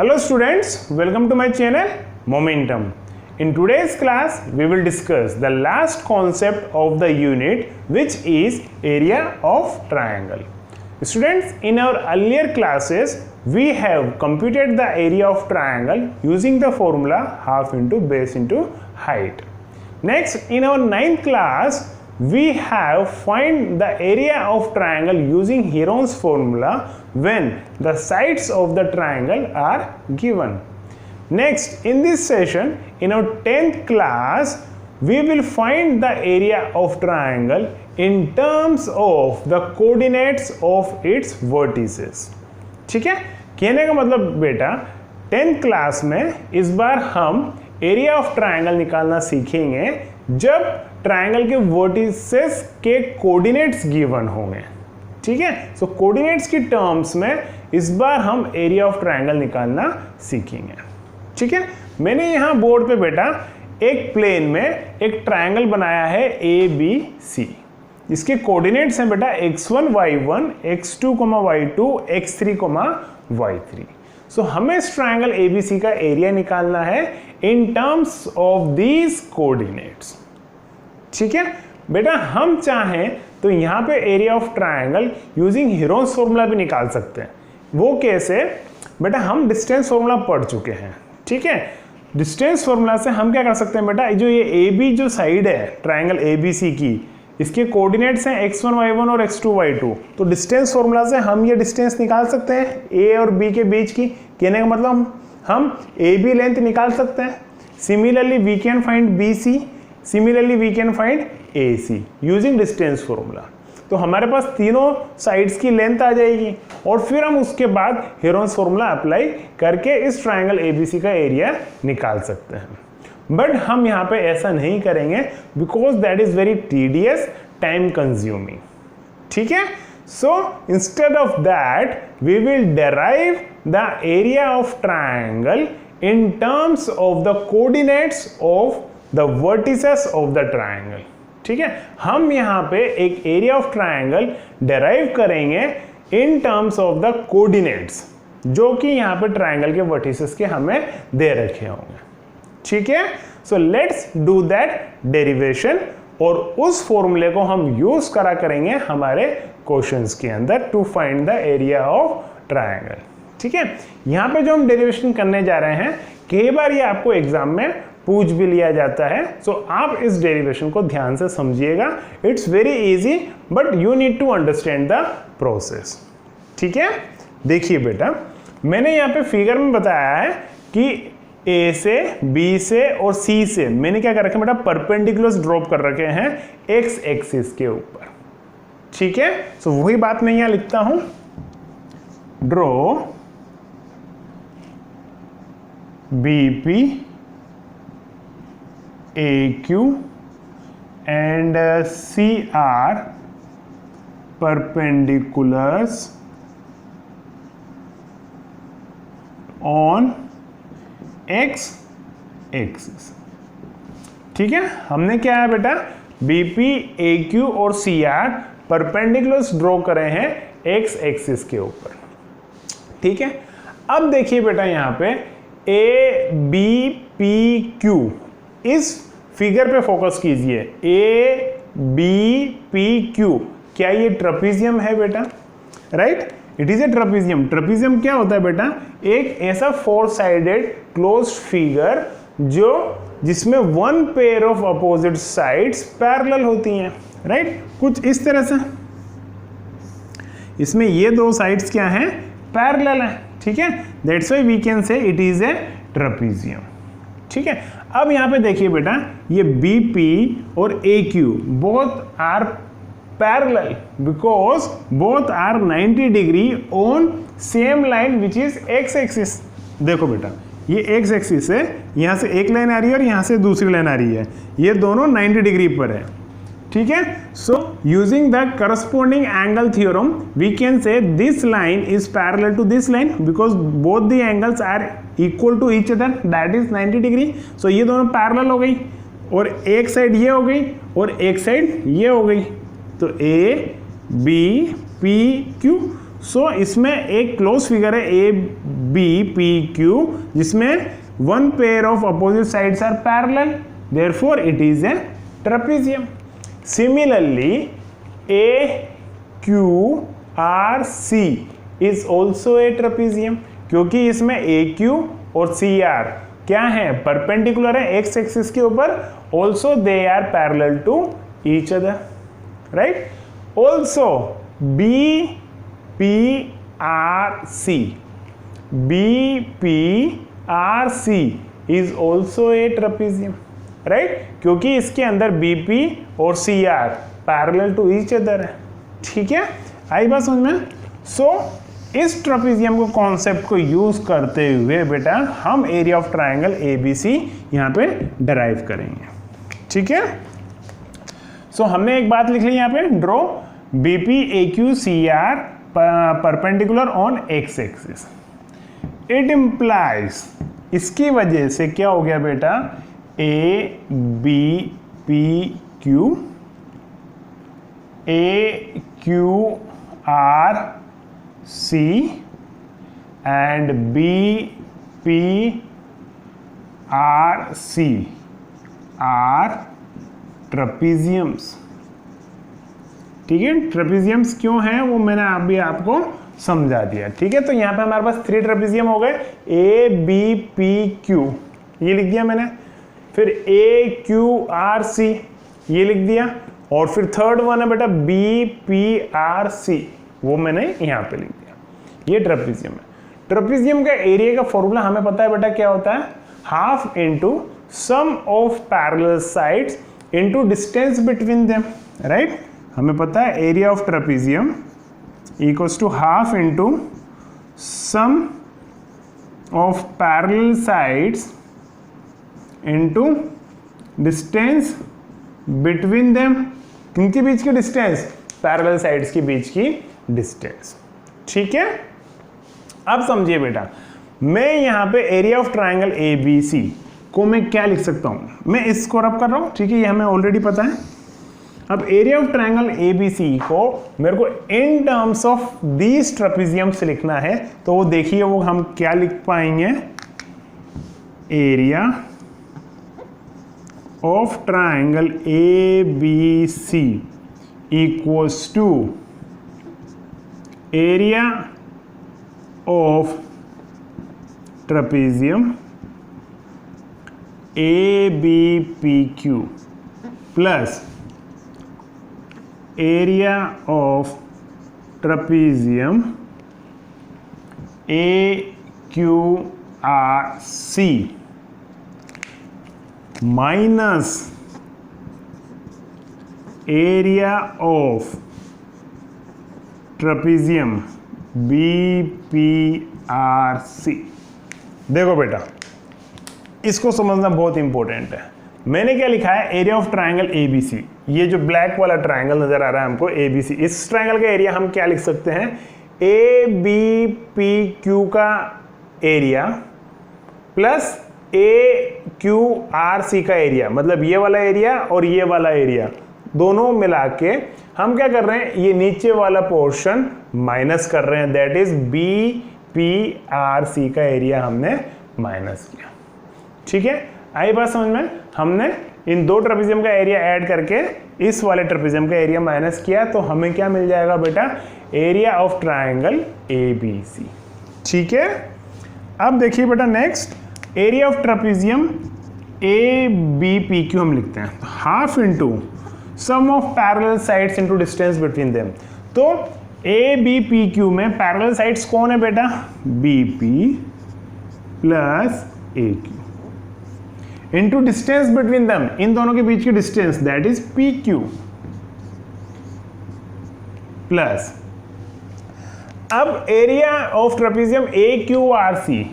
Hello students, welcome to my channel Momentum. In today's class, we will discuss the last concept of the unit, which is area of triangle. Students, in our earlier classes, we have computed the area of triangle using the formula half into base into height. Next, in our 9th class, we have find the area of triangle using Heron's formula when the sides of the triangle are given. Next, in this session, in our 10th class, we will find the area of triangle in terms of the coordinates of its vertices. ठीक है, कहने का मतलब बेटा 10th class में इस बार हम area of triangle निकालना सीखेंगे जब ट्रायंगल के वर्टिसेस के कोऑर्डिनेट्स गिवन होंगे. ठीक है, सो कोऑर्डिनेट्स की टर्म्स में इस बार हम एरिया ऑफ ट्रायंगल निकालना सीखेंगे. ठीक है, मैंने यहाँ बोर्ड पे बेटा एक प्लेन में एक ट्रायंगल बनाया है ABC. इसके कोऑर्डिनेट्स हैं बेटा x1 y1 x2 y2 x3 y3. सो हमें इस ट्रायंगल ABC का एरिया निकालना है इन टर्म्स ऑफ दीज कोऑर्डिनेट्स. ठीक है बेटा, हम चाहें तो यहाँ पे area of triangle using Heron's formula भी निकाल सकते हैं. वो कैसे बेटा, हम डिस्टेंस फॉर्मूला पढ़ चुके हैं. ठीक है, डिस्टेंस फॉर्मूला से हम क्या कर सकते हैं बेटा, जो ये AB जो साइड है ट्रायंगल ABC की, इसके कोऑर्डिनेट्स हैं x1 y1 और x2 y2. तो डिस्टेंस फॉर्मूला से हम ये डिस्टेंस निकाल सकते हैं A और B के बीच की. कहने का मतलब हम AB लेंथ निकाल सकते हैं. Similarly we can find BC, similarly we can find AC using distance formula. तो हमारे पास तीनों साइड्स की लेंथ आ जाएगी और फिर हम उसके बाद हेरोन्स फॉर्मूला अप्लाई करके इस ट्रायंगल ABC का एरिया निकाल सकते हैं. बट हम यहाँ पे ऐसा नहीं करेंगे because that is very tedious, time consuming. ठीक है, so instead of that we will derive the area of triangle in terms of the coordinates of the vertices of the triangle. ठीक है, हम यहाँ पे एक एरिया ऑफ ट्रायंगल डेराइव करेंगे इन terms of the coordinates जो कि यहाँ पे ट्रायंगल के वर्टिसेस के हमें दे रखे होंगे. ठीक है, so let's do that derivation और उस फॉर्मूले को हम यूज करा करेंगे हमारे क्वेश्चंस के अंदर to find the area of triangle. ठीक है, यहाँ पे जो हम डेरिवेशन करने जा रहे हैं कई बार ये आपको एग्जाम में पूछ भी लिया जाता है. सो आप इस डेरिवेशन को ध्यान से समझिएगा. It's very easy but you need to understand the process. ठीक है, देखिए बेटा, मैंने यहाँ पे फिगर में बताया है कि A से B से और C से मैंने क्या कर रखे बेटा, परपेंडिकुलर्स ड्रॉप कर रखे हैं x एक्सिस के ऊपर. ठीक है, सो वही बात मैं यहाँ लिखता हूं, draw BP AQ and CR perpendiculars on x axis. ठीक है, हमने क्या है बेटा, BP AQ और CR परपेंडिकुलर्स ड्रॉ करे हैं x एक्सिस के ऊपर. ठीक है, अब देखिए बेटा यहाँ पे ABPQ इस फिगर पे फोकस कीजिए. ABPQ क्या ये ट्रेपेजियम है बेटा? Right, it is a trapezium. Trapezium क्या होता है बेटा, एक ऐसा फोर साइडेड क्लोज्ड फिगर जिसमें one pair of opposite sides parallel होती हैं. राइट, कुछ इस तरह से इसमें ये दो साइड्स क्या हैं, पैरेलल हैं. ठीक है, that's why we can say it is a trapezium. ठीक है, अब यहाँ पे देखिए बेटा, ये BP और AQ both are parallel because both are 90 degree on same line which is x axis. देखो बेटा, ये x एक्सिस है, यहाँ से एक लाइन आ रही है और यहाँ से दूसरी लाइन आ रही है, ये दोनों 90 डिग्री पर है. ठीक है, so using the corresponding angle theorem we can say this line is parallel to this line because both the angles are equal to each other, that is 90 degree. So ये दोनों पैरेलल हो गई और एक साइड ये हो गई और एक साइड ये हो गई. तो ABPQ सो इसमें एक क्लोज फिगर है ए बी पी क्यू, जिसमें one pair of opposite sides are parallel, therefore it is a trapezium. Similarly A Q R C is also a trapezium, क्योंकि इसमें ए क्यू और सी आर क्या है, perpendicular है x axis के ऊपर, also they are parallel to each other, right. Also B P R C, B P R C is also a trapezium, right, क्योंकि इसके अंदर बी पी और C are parallel to each other है. ठीक है, आई बात समझ में. सो इस ट्रेपेजियम को कॉन्सेप्ट को यूज करते हुए बेटा हम एरिया ऑफ ट्राइंगल एबीसी यहाँ पे डराइव करेंगे. ठीक है, सो हमने एक बात लिख ली यहाँ पे, draw BP A Q C R perpendicular on X axis. It implies, इसकी वजह से क्या हो गया बेटा, A B P Q, A Q R C and B P R C are trapeziums. ठीक है, ट्रेपेजियम्स क्यों हैं वो मैंने अभी आपको समझा दिया. ठीक है, तो यहाँ पे हमारे पास 3 ट्रेपेजियम हो गए, ए बी पी क्यू ये लिख दिया मैंने, फिर ए क्यू आर सी ये लिख दिया, और फिर थर्ड वन है बेटा बी पी आर सी, वो मैंने यहाँ पे लिख दिया. ये ट्रेपेजियम है. ट्रेपेजियम का एरिया का फॉर्मूला हमें पता है बेटा क्या होता है, half into sum of parallel sides into distance between them, right. हमें पता है area of trapezium equals to half into sum of parallel sides into distance between them. किनके बीच की डिस्टेंस, पैरेलल साइड्स के बीच की डिस्टेंस. ठीक है, अब समझिए बेटा, मैं यहां पे एरिया ऑफ ट्राइंगल एबीसी को मैं क्या लिख सकता हूं, मैं इसको रब कर रहा हूं. ठीक है, ये हमें ऑलरेडी पता है. अब एरिया ऑफ ट्राइंगल एबीसी को मेरे को इन टर्म्स ऑफ दीज ट्रेपेजियम्स लिखना है, तो वो देखिए वो हम क्या लिख पाएंगे, area of triangle ABC equals to area of trapezium ABPQ plus area of trapezium AQRC minus area of trapezium BPRC. देखो बेटा, इसको समझना बहुत इंपॉर्टेंट है. मैंने क्या लिखा है, एरिया ऑफ ट्राइंगल एबीसी. ये जो ब्लैक वाला ट्राइंगल नजर आ रहा है हमको एबीसी, इस ट्राइंगल का एरिया हम क्या लिख सकते हैं, ए बी पी क्यू का एरिया प्लस ए क्यू आर सी का एरिया, मतलब ये वाला एरिया और ये वाला एरिया दोनों मिला के हम क्या कर रहे हैं, ये नीचे वाला पोर्शन माइनस कर रहे हैं, that is B P R C का एरिया हमने माइनस किया. ठीक है, आई बात समझ में. हमने इन दो ट्रेपेजियम का एरिया ऐड करके इस वाले ट्रेपेजियम का एरिया माइनस किया, तो हमें क्या मिल जाएगा बेटा, एरिया ऑफ ट्राइंगल एबीसी. ठीक है, अब देखिए बेटा next area of trapezium ABPQ हम लिखते हैं, half into sum of parallel sides into distance between them. तो ABPQ में पैरेलल साइड्स कौन है बेटा, BP plus AQ into distance between them, इन दोनों के बीच की distance that is PQ plus, अब एरिया ऑफ ट्रेपेजियम AQRC.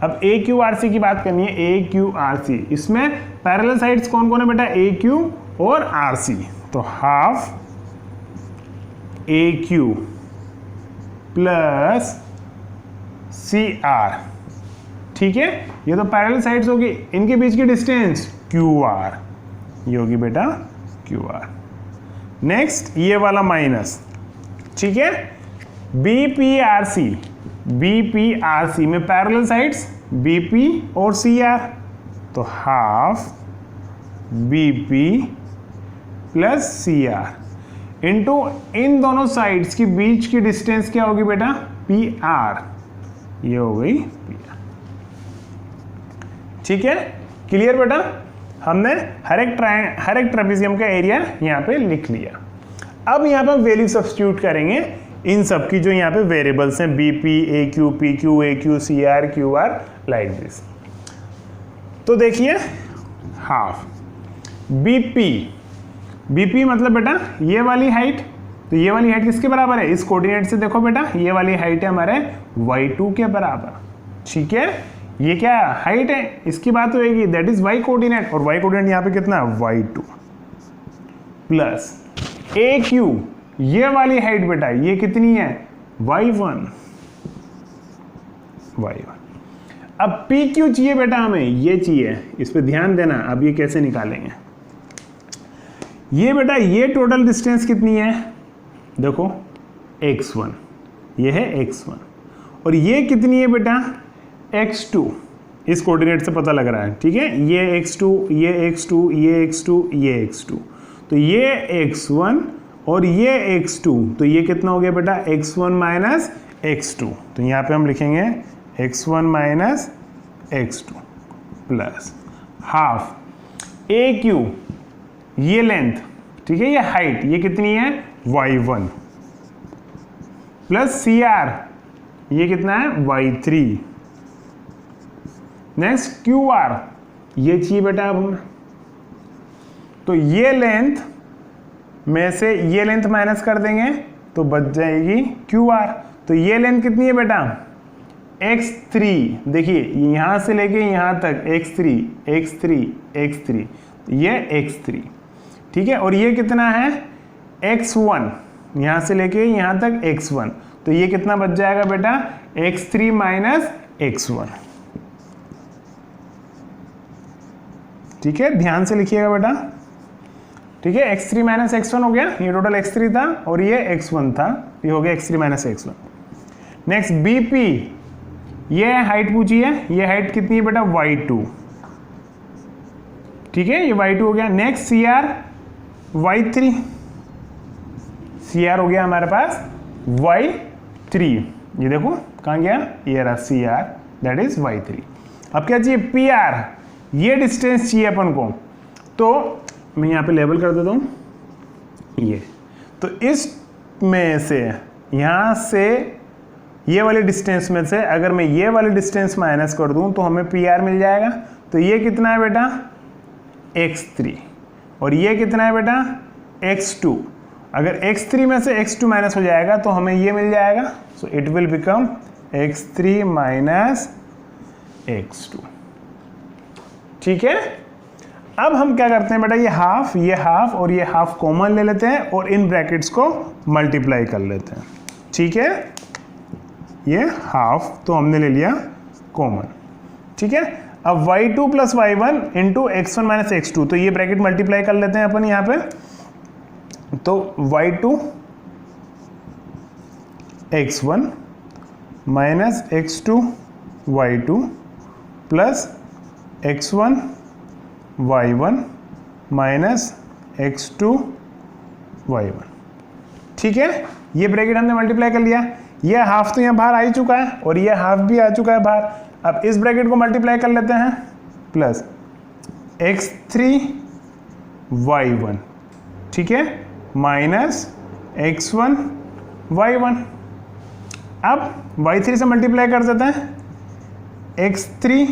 अब AQRC की बात करनी है, AQRC इसमें पैरेलल साइड्स कौन कौन है बेटा, AQ और RC. तो हाफ AQ प्लस CR. ठीक है, ये तो पैरेलल साइड्स होगी, इनके बीच की डिस्टेंस QR, ये होगी बेटा QR. नेक्स्ट ये वाला माइनस. ठीक है, BPRC, BPRC में पैरेलल साइड्स BP और CR, तो half BP plus CR into इन दोनों साइड्स की बीच की डिस्टेंस क्या होगी बेटा, PR, ये हो गई PR। ठीक है, क्लियर बेटा, हमने हर एक ट्रेपेजियम का एरिया यहाँ पे लिख लिया। अब यहाँ पे हम वैल्यू सब्स्टिट्यूट करेंगे इन सब की जो यहाँ पे वेरिएबल्स हैं, BP, AQ, PQ, AQ, CR, QR, like this. तो देखिए हाफ BP मतलब बेटा ये वाली हाइट, तो ये वाली हाइट किसके बराबर है, इस कोऑर्डिनेट से देखो बेटा, ये वाली हाइट है हमारे y2 के बराबर। ठीक है, ये क्या हाइट है, इसकी बात होगी, दैट इज y कोऑर्डिनेट, और y कोऑर्डिनेट यहाँ पे कितना है, y2 प्लस AQ, ये वाली हाइट बेटा ये कितनी है, y1। अब PQ चाहिए बेटा हमें, ये चाहिए, इस पे ध्यान देना। अब ये कैसे निकालेंगे, ये बेटा ये टोटल डिस्टेंस कितनी है, देखो x1, ये है x1, और ये कितनी है बेटा x2, इस कोऑर्डिनेट से पता लग रहा है। ठीक है, ये x2, ये x2, ये x2, ये x2, तो ये x1 और ये x2, तो ये कितना हो गया बेटा x1 माइनस x2, तो यहाँ पे हम लिखेंगे x1 minus x2 plus half AQ, ये लेंथ, ठीक है, ये हाइट, ये कितनी है y1 प्लस CR, ये कितना है y3। नेक्स्ट QR, ये चाहिए बेटा अब हमें, तो ये लेंथ में से ये लेंथ माइनस कर देंगे तो बच जाएगी QR। तो ये लेंथ कितनी है बेटा x3, देखिए यहां से लेके यहां तक x3, ये x3। ठीक है, और ये कितना है x1, यहां से लेके यहां तक x1, तो ये कितना बच जाएगा बेटा x3 माइनस x1। ठीक है, ध्यान से लिखिएगा बेटा। ठीक है, x3 माइनस x1 हो गया, ये टोटल x3 था और ये x1 था, ये हो गया x3 minus x1। Next BP, ये हाइट पूछी है, ये हाइट कितनी है बेटा y2। ठीक है, ये y2 हो गया। नेक्स्ट CR y3, CR हो गया हमारे पास y3, ये देखो कहाँ गया, ये रहा CR, दैट इज y3। अब क्या चाहिए PR, ये डिस्टेंस चाहिए अपन को, तो मैं यहाँ पे लेबल कर देता हूँ ये, तो इस में से यहाँ से ये वाले डिस्टेंस में से अगर मैं ये वाले डिस्टेंस माइनस कर दूँ तो हमें PR मिल जाएगा। तो ये कितना है बेटा x3, और ये कितना है बेटा x2। अगर x3 में से x2 माइनस हो जाएगा तो हमें ये मिल जाएगा, so it will become x3 minus x2। ठीक है, अब हम क्या करते हैं बेटा, ये हाफ और ये हाफ कॉमन ले लेते हैं और इन ब्रैकेट्स को मल्टीप्लाई कर लेते हैं। ठीक है, ये हाफ तो हमने ले लिया कॉमन। ठीक है, अब y2 plus y1 into x1 minus x2, तो ये ब्रैकेट मल्टीप्लाई कर लेते हैं अपन यहाँ पे, तो y2 x1 minus x2 y2 plus x1 y1 minus x2 y1। ठीक है, ये ब्रैकेट हमने मल्टीप्लाई कर लिया, ये हाफ तो यहाँ बाहर आ ही चुका है और ये हाफ भी आ चुका है बाहर। अब इस ब्रैकेट को मल्टीप्लाई कर लेते हैं, प्लस x3 y1, ठीक है, माइनस x1 y1। अब y3 से मल्टीप्लाई कर देते हैं, x3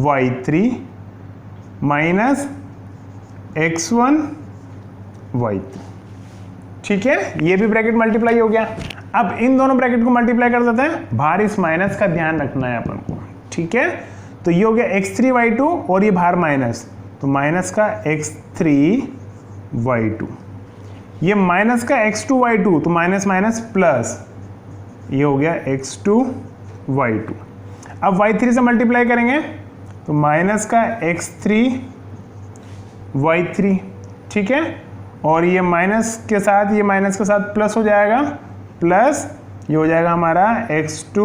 y3 minus x1 y3। ठीक है, ये भी ब्रैकेट मल्टीप्लाई हो गया। अब इन दोनों ब्रैकेट को मल्टीप्लाई कर देते हैं, बाहर इस माइनस का ध्यान रखना है अपन को। ठीक है, तो ये हो गया x3 y2 और ये बाहर माइनस, तो माइनस का x3 y2, ये माइनस का x2 y2, तो माइनस माइनस प्लस, ये हो गया x2 y2। अब y3 से मल्टीप्लाई करेंगे तो माइनस का x3 y3। ठीक है, और ये माइनस के साथ प्लस हो जाएगा, प्लस ये हो जाएगा हमारा x2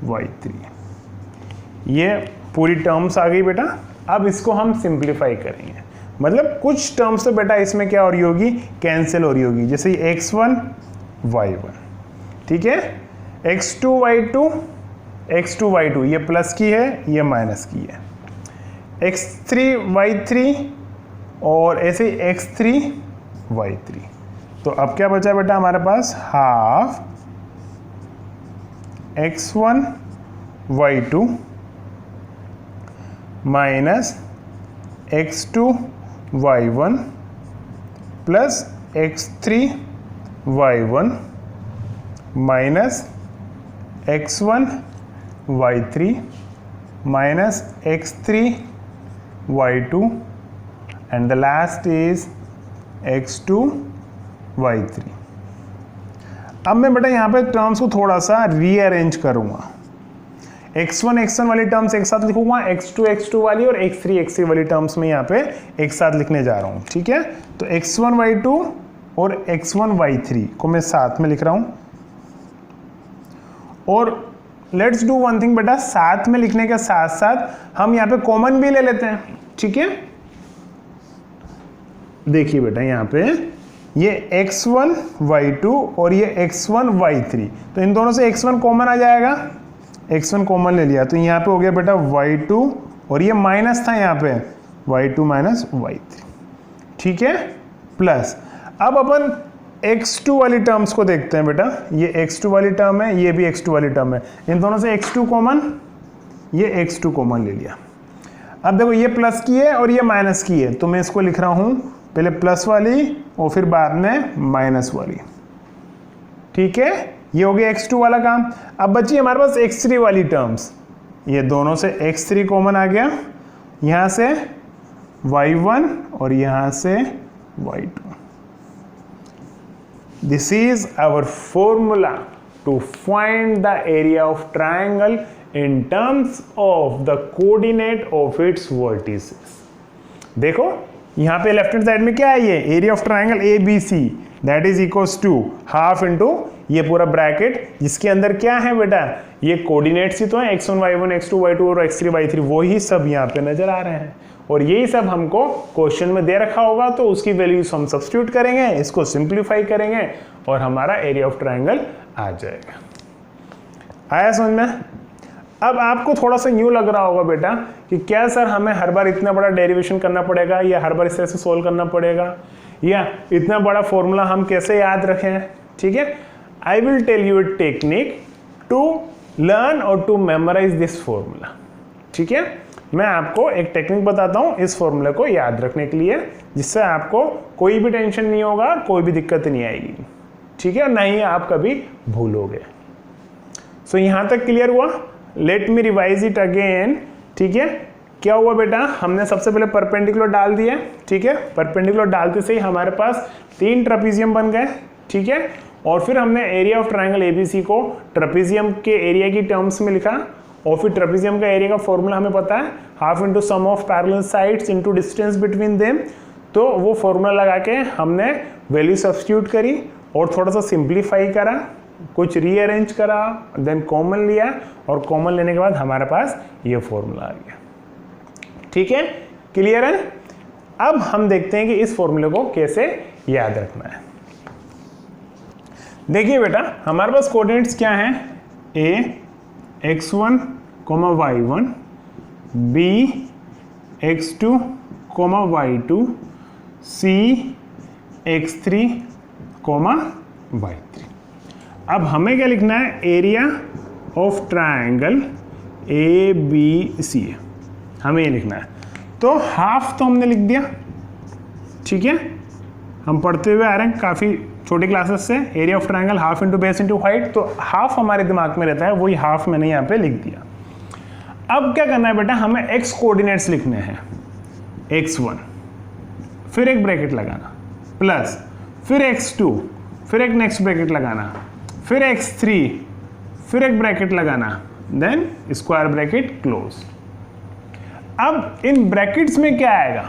y3। ये पूरी टर्म्स आ गई बेटा। अब इसको हम सिंप्लीफाई करेंगे, मतलब कुछ टर्म्स तो बेटा इसमें क्या हो रही होगी, कैंसिल हो रही होगी, जैसे x1 y1, ठीक है, x2 y2 ये प्लस की है, ये माइनस की है, x3 y3 और ऐसे x3 y3। तो अब क्या बचा बेटा हमारे पास, half x1 y2 minus x2 y1 plus x3 y1 minus x1 y3 minus x3 y2 and the last is x2 y3। अब मैं बेटा यहाँ पे टर्म्स को थोड़ा सा रीअरेंज करूँगा। x1 वाली टर्म्स एक साथ लिखूंगा, x2 वाली और x3 वाली टर्म्स में यहाँ पे एक साथ लिखने जा रहा हूँ, ठीक है। तो x1 y2 और x1 y3 को मैं साथ में लिख रहा हूँ। और लेट्स डू वन थिंग बेटा, साथ में लिखने के साथ साथ हम यहाँ पे कॉमन भी ले लेते हैं, ठीक है। देखिए बेटा यहाँ पे ये x1 y2 और ये x1 y3, तो इन दोनों से x1 कॉमन आ जाएगा, x1 कॉमन ले लिया, तो यहाँ पे हो गया बेटा y2 और ये माइनस था यहाँ पे y2 माइनस y3, ठीक है। प्लस अब अपन x2 वाली टर्म्स को देखते हैं बेटा, ये x2 वाली टर्म है, ये भी x2 वाली टर्म है, इन दोनों से x2 कॉमन, ये x2 कॉमन ले लिया। अब देखो ये प्लस की है और ये माइनस की है, तो मैं इसको लिख रहा हूँ पहले प्लस वाली और फिर बाद में माइनस वाली, ठीक है। ये हो गया x2 वाला काम। अब बची हमारे पास x3 वाली टर्म्स, ये दोनों से x3 कॉमन आ गया, यहाँ से y1 और यहाँ से y2। This is our formula to find the area of triangle in terms of the coordinate of its vertices। देखो यहाँ पे लेफ्ट हैंड साइड में क्या है, ये area of triangle A B C that is equals to half into ये पूरा bracket, जिसके अंदर क्या है बेटा, ये कोऑर्डिनेट्स ही तो है, x1 y1 x2 y2 और x3 y3, वही सब यहाँ पे नजर आ रहे हैं। और यही सब हमको क्वेश्चन में दे रखा होगा, तो उसकी वैल्यूज हम सब्स्टिट्यूट करेंगे, इसको सिंप्लीफाई करेंगे और हमारा एरिया ऑफ ट्राइंगल आ जाएगा। आया समझ में? अब आपको थोड़ा सा न्यू लग रहा होगा बेटा कि क्या सर हमें हर बार इतना बड़ा डेरिवेशन करना पड़ेगा, या हर बार इस तरह से सोल्व करना पड़ेगा, या इतना बड़ा फॉर्मूला हम कैसे याद रखें, ठीक है। I will tell you a technique to learn और टू मेमोराइज दिस फॉर्मूला, ठीक है। मैं आपको एक टेक्निक बताता हूँ इस फॉर्मूले को याद रखने के लिए, जिससे आपको कोई भी टेंशन नहीं होगा, कोई भी दिक्कत नहीं आएगी, ठीक है, ना ही आप कभी भूलोगे। सो यहाँ तक क्लियर हुआ? Let me revise it again, ठीक है। क्या हुआ बेटा, हमने सबसे पहले परपेंडिकुलर डाल दिया, ठीक है। परपेंडिकुलर डालते से ही हमारे पास 3 ट्रेपेजियम बन गए, ठीक है। और फिर हमने एरिया ऑफ ट्राइंगल एबीसी को ट्रेपेजियम के एरिया की टर्म्स में लिखा, और फिर ट्रेपेजियम का एरिया का फॉर्मूला हमें पता है, half into sum of parallel sides into distance between them. तो वो फॉर्मूला लगा के हमने वैल्यू सब्स्टिट्यूट करी और थोड़ा सा सिंप्लीफाई करा, कुछ रीअरेंज करा, देन कॉमन लिया, और कॉमन लेने के बाद हमारे पास ये फॉर्मूला आ गया, ठीक है। क्लियर है? अब हम देखते हैं कि इस फॉर्मूले को कैसे याद रखना है। देखिए बेटा, हमारे पास कोऑर्डिनेट्स क्या हैं, a x1, y1, b x2, y2, c x3, y3। अब हमें क्या लिखना है, area of triangle A B C, हमें ये लिखना है। तो हाफ तो हमने लिख दिया, ठीक है, हम पढ़ते हुए आ रहे हैं काफ़ी छोटी क्लासेस से, area of triangle half into base into height, तो हाफ हमारे दिमाग में रहता है, वही हाफ मैंने यहाँ पे लिख दिया। अब क्या करना है बेटा, हमें एक्स कोऑर्डिनेट्स लिखने हैं, x1, फिर एक ब्रैकेट लगाना, प्लस फिर x2, फिर एक नेक्स्ट ब्रैकेट लगाना, फिर x3, फिर एक ब्रैकेट लगाना, देन स्क्वायर ब्रैकेट क्लोज। अब इन ब्रैकेट्स में क्या आएगा,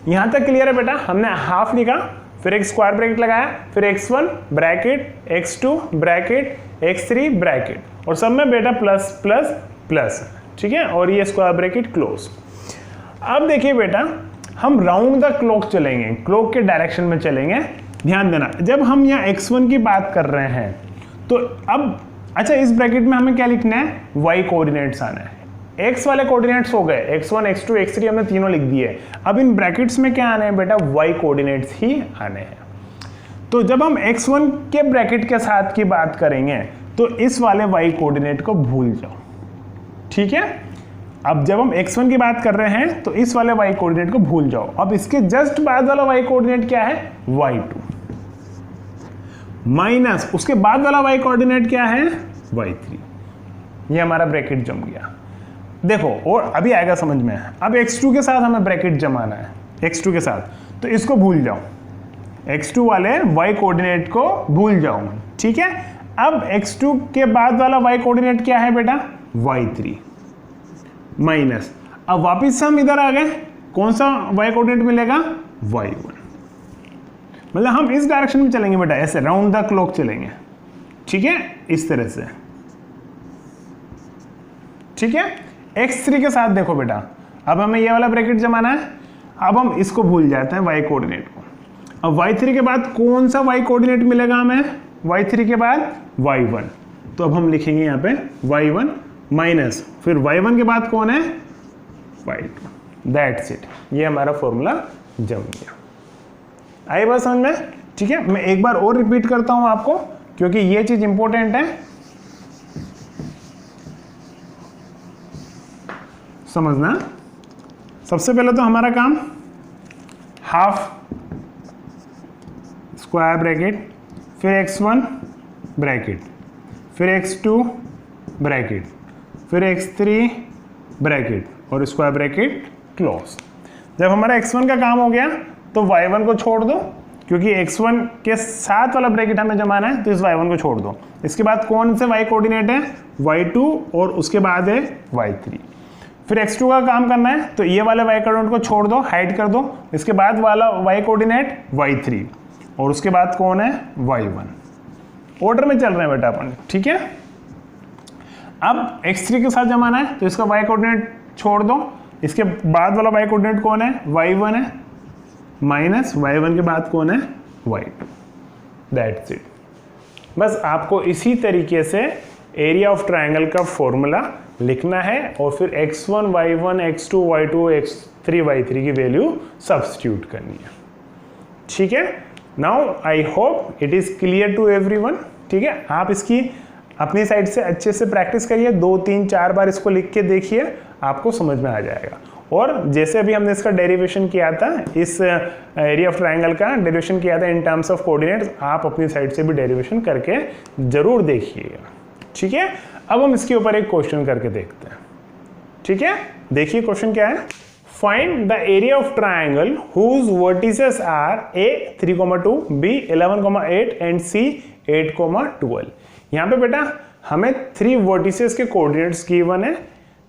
यहां तक क्लियर है बेटा? हमने हाफ लिखा, फिर एक स्क्वायर ब्रैकेट लगाया, फिर x1 bracket, x2 bracket, x3 bracket, और सब में बेटा प्लस प्लस प्लस, ठीक है, और ये स्क्वायर ब्रैकेट क्लोज। अब देखिए बेटा, हम राउंड द क्लॉक चलेंगे, क्लॉक के डायरेक्शन में चलेंगे। ध्यान देना, जब हम यहाँ x1 की बात कर रहे हैं तो अब अच्छा, इस ब्रैकेट में हमें क्या लिखना है, y कोऑर्डिनेट्स आना है। x वाले कोऑर्डिनेट्स हो गए, x1 x2 x3 हमने तीनों लिख दिए। अब इन ब्रैकेट्स में क्या आने हैं बेटा, y कोऑर्डिनेट्स ही आने हैं। तो जब हम x1 के ब्रैकेट के साथ की बात करेंगे तो इस वाले y कोऑर्डिनेट को भूल जाओ, ठीक है। अब जब हम x1 की बात कर रहे हैं तो इस वाले y कोऑर्डिनेट को भूल जाओ। अब इसके जस्ट बाद वाला y कोऑर्डिनेट क्या है, y2 माइनस उसके बाद वाला y कोऑर्डिनेट क्या है, y3। ये हमारा ब्रैकेट जम गया, देखो, और अभी आएगा समझ में। अब x2 के साथ हमें ब्रैकेट जमाना है, x2 के साथ, तो इसको भूल जाओ, x2 वाले y कोऑर्डिनेट को भूल जाओ, ठीक है। अब x2 के बाद वाला y कोऑर्डिनेट क्या है बेटा, y3 माइनस, अब वापिस हम इधर आ गए, कौन सा y कोऑर्डिनेट मिलेगा, y1। मतलब हम इस डायरेक्शन में चलेंगे बेटा, ऐसे राउंड द क्लॉक चलेंगे, ठीक है, इस तरह से, ठीक है। x3 के साथ देखो बेटा, अब हमें ये वाला ब्रैकेट जमाना है, अब हम इसको भूल जाते हैं y कोऑर्डिनेट को। अब y3 के बाद कौन सा y कोऑर्डिनेट मिलेगा हमें, y3 के बाद y1, तो अब हम लिखेंगे यहाँ पे y1 माइनस, फिर y1 के बाद कौन है, y2, दैट्स इट। ये हमारा फॉर्मूला जम गया। आई बात समझ में, ठीक है। मैं एक बार और रिपीट करता हूं आपको, क्योंकि ये चीज इंपॉर्टेंट है, समझना। सबसे पहले तो हमारा काम, हाफ स्क्वायर ब्रैकेट, फिर x1 ब्रैकेट, फिर x2 ब्रैकेट, फिर x3 ब्रैकेट और स्क्वायर ब्रैकेट क्लोज। जब हमारा x1 का काम हो गया तो y1 को छोड़ दो, क्योंकि x1 के साथ वाला ब्रैकेट हमें जमाना है, तो इस y1 को छोड़ दो। इसके बाद कौन से y कोऑर्डिनेट है, y2, और उसके बाद है y3। फिर x2 का काम करना है, तो ये वाले y कोऑर्डिनेट को छोड़ दो, हाइड कर दो। इसके बाद वाला y कोऑर्डिनेट y3, और उसके बाद कौन है, y1। ऑर्डर में चल रहे हैं बेटा अपन, ठीक है। अब x3 के साथ जमाना है, तो इसका y कोऑर्डिनेट छोड़ दो। इसके बाद वाला y कोऑर्डिनेट कौन है, y1 है, माइनस y1 के बाद कौन है, y2, दैट्स इट। बस आपको इसी तरीके से एरिया ऑफ ट्रायंगल का फॉर्मूला लिखना है, और फिर x1 y1 x2 y2 x3 y3 की वैल्यू सब्स्टिट्यूट करनी है, ठीक है। Now I hope it is clear to everyone, ठीक है। आप इसकी अपनी साइड से अच्छे से प्रैक्टिस करिए, 2 3 4 बार इसको लिख के देखिए, आपको समझ में आ जाएगा। और जैसे अभी हमने इसका डेरिवेशन किया था, इस एरिया ऑफ ट्रायंगल का डेरिवेशन किया था इन टर्म्स ऑफ कोऑर्डिनेट्स, आप अपनी साइड से भी डेरिवेशन करके जरूर देखिएगा, ठीक है। अब हम इसके ऊपर एक क्वेश्चन करके देखते हैं, ठीक है। देखिए क्वेश्चन क्या है, find the area of triangle whose vertices are a 3,2, b 11,8 and c 8,12। यहाँ पे बेटा हमें 3 वर्टिसेस के कोऑर्डिनेट्स गिवन है,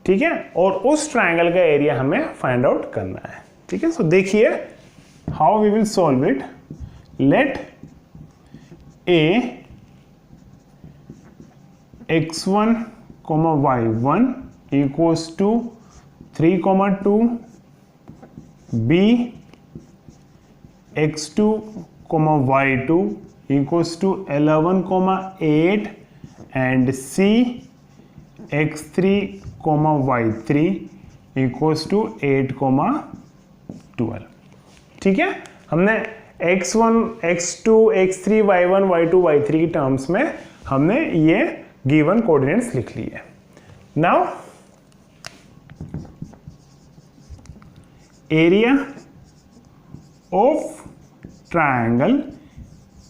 ठीक है, और उस ट्रायंगल का एरिया हमें फाइंड आउट करना है, ठीक है। सो देखिए how we will solve it. Let a x1, y1 equals to 3,2, b x2, y2 equals to 11,8 and c x3, y3 equals to 8,12, ठीक है। हमने x1, x2, x3, y1, y2, y3 की terms में हमने ये गिवन कोऑर्डिनेट्स लिख लिए। Now area of triangle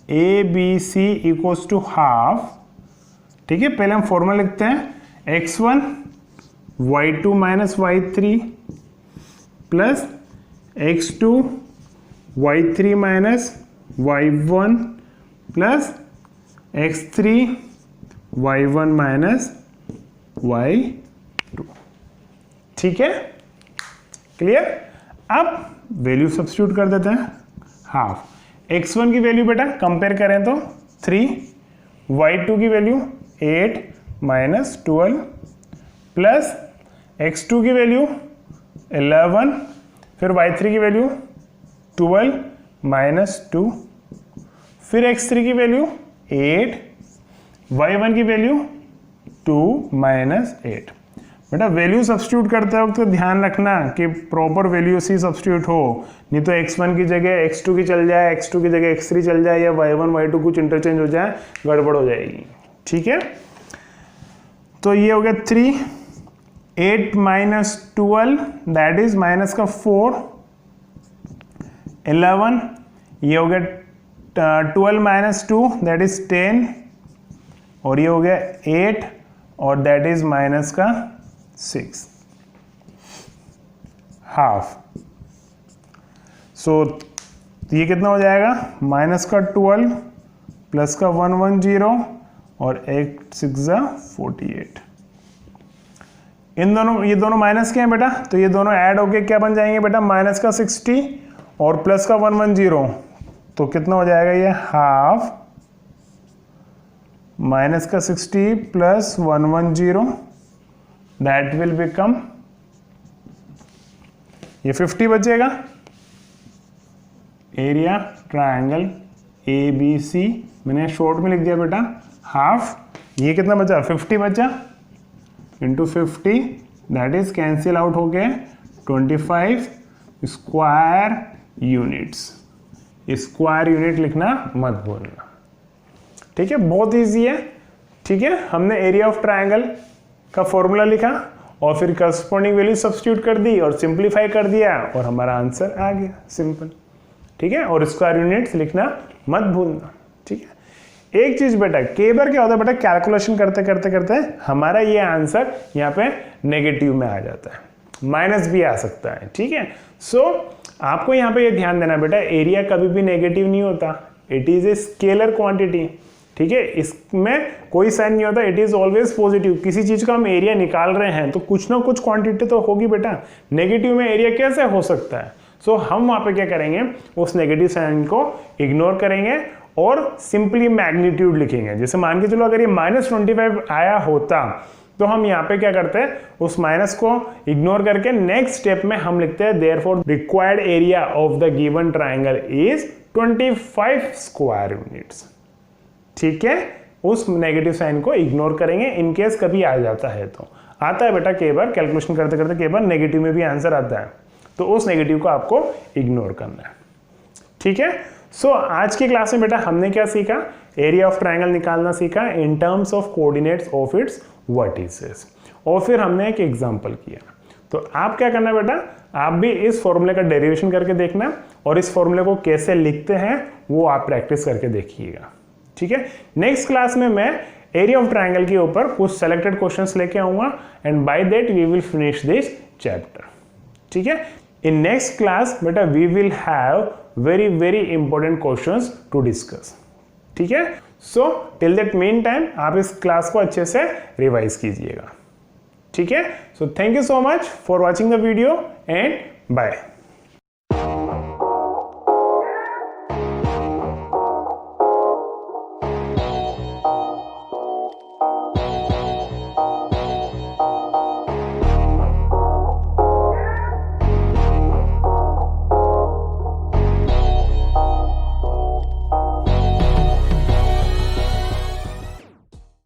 ABC equals to half, ठीक है। पहले हम फॉर्मूला लिखते हैं, x1 y2 minus y3 plus x2 y3 minus y1 plus x3 y1 minus y2, ठीक है, क्लियर। अब वैल्यू सब्स्टिट्यूट कर देते हैं, हाफ x1 की वैल्यू बेटा कंपेयर करें तो 3, y2 की वैल्यू 8 माइनस 12 प्लस x2 की वैल्यू 11, फिर y3 की वैल्यू 12 माइनस 2, फिर x3 की वैल्यू 8, y1 की वैल्यू 2 माइनस 8। बेटा वैल्यू सब्स्टिट्यूट करते वक्त तो ध्यान रखना कि प्रॉपर वैल्यू से सब्स्टिट्यूट हो, नहीं तो x1 की जगह x2 की चल जाए, x2 की जगह x3 चल जाए, या y1 y2 कुछ इंटरचेंज हो जाए, गड़बड़ हो जाएगी। ठीक है, तो ये हो गया 3, 8 माइनस 12 दैट इज माइनस का 4, 11, ये हो गया 12 माइनस 2 दैट इज 10, और ये हो गया 8 और दैट इज माइनस का 6, हाफ। सो ये कितना हो जाएगा, माइनस का 12 प्लस का 110 और 8 6 48। इन दोनों, ये दोनों माइनस के हैं बेटा, तो ये दोनों ऐड होके क्या बन जाएंगे बेटा, माइनस का 60 और प्लस का 110, तो कितना हो जाएगा ये, हाफ माइनस का 60 प्लस 110 दैट विल बिकम, ये 50 बचेगा। एरिया ट्रायंगल ABC मैंने शॉर्ट में लिख दिया बेटा, हाफ, ये कितना बचा, 50 बचा, into 50 that is cancel out हो गए 25 स्क्वायर यूनिट्स। स्क्वायर यूनिट लिखना मत भूलना। ठीक है, बहुत इजी है। ठीक है, हमने एरिया ऑफ ट्रायंगल का फॉर्मूला लिखा और फिर करस्पॉन्डिंग वैल्यू सब्स्टिट्यूट कर दी और सिंप्लीफाई कर दिया और हमारा आंसर आ गया, सिंपल। ठीक है, और स्क्वायर यूनिट्स लिखना मत भूलना। ठीक है, एक चीज बेटा, कई बार क्या होता है बेटा, कैलकुलेशन करते करते करते हमारा ये आंसर यहाँ पे नेगेटिव में आ जाता है, माइनस भी आ सकता है। ठीक है, सो आपको यहाँ पे ये ध्यान देना बेटा, एरिया कभी भी नेगेटिव नहीं होता, it is a scalar quantity. ठीक है, इसमें कोई साइन नहीं होता, इट इज ऑलवेज पॉजिटिव। किसी चीज का हम एरिया निकाल रहे हैं तो कुछ ना कुछ क्वांटिटी तो होगी बेटा, नेगेटिव में एरिया कैसे हो सकता है। सो हम वहां पे क्या करेंगे, उस नेगेटिव साइन को इग्नोर करेंगे और सिंपली मैग्नीट्यूड लिखेंगे। जैसे मान के चलो अगर ये -25 आया होता तो हम यहाँ पे क्या करते हैं, उस माइनस को इग्नोर करके नेक्स्ट स्टेप में हम लिखते हैं therefore required area of the given triangle is 25 square units. ठीक है, उस नेगेटिव साइन को इग्नोर करेंगे इन केस कभी आ जाता है। तो आता है बेटा कई बार कैलकुलेशन करते करते कई बार नेगेटिव में भी आंसर आता है, तो उस नेगेटिव को आपको इग्नोर करना है। ठीक है, सो आज की क्लास में बेटा हमने क्या सीखा, एरिया ऑफ ट्रायंगल निकालना सीखा इन terms of coordinates of its vertices, और फिर हमने एक एग्जांपल किया। तो आप क्या करना बेटा, आप भी इस फॉर्मूले का डेरिवेशन करके देखना और इस फॉर्मूले को कैसे लिखते हैं वो आप प्रैक्टिस करके देखिएगा। ठीक है, नेक्स्ट क्लास में मैं एरिया ऑफ ट्रायंगल के ऊपर कुछ सेलेक्टेड क्वेश्चंस लेके आऊंगा and by that we will finish this chapter. ठीक है, इन नेक्स्ट क्लास बेटा we will have very important questions to discuss. ठीक है, so till that mean time आप इस क्लास को अच्छे से रिवाइज कीजिएगा। ठीक है, so thank you so much for watching the video and bye.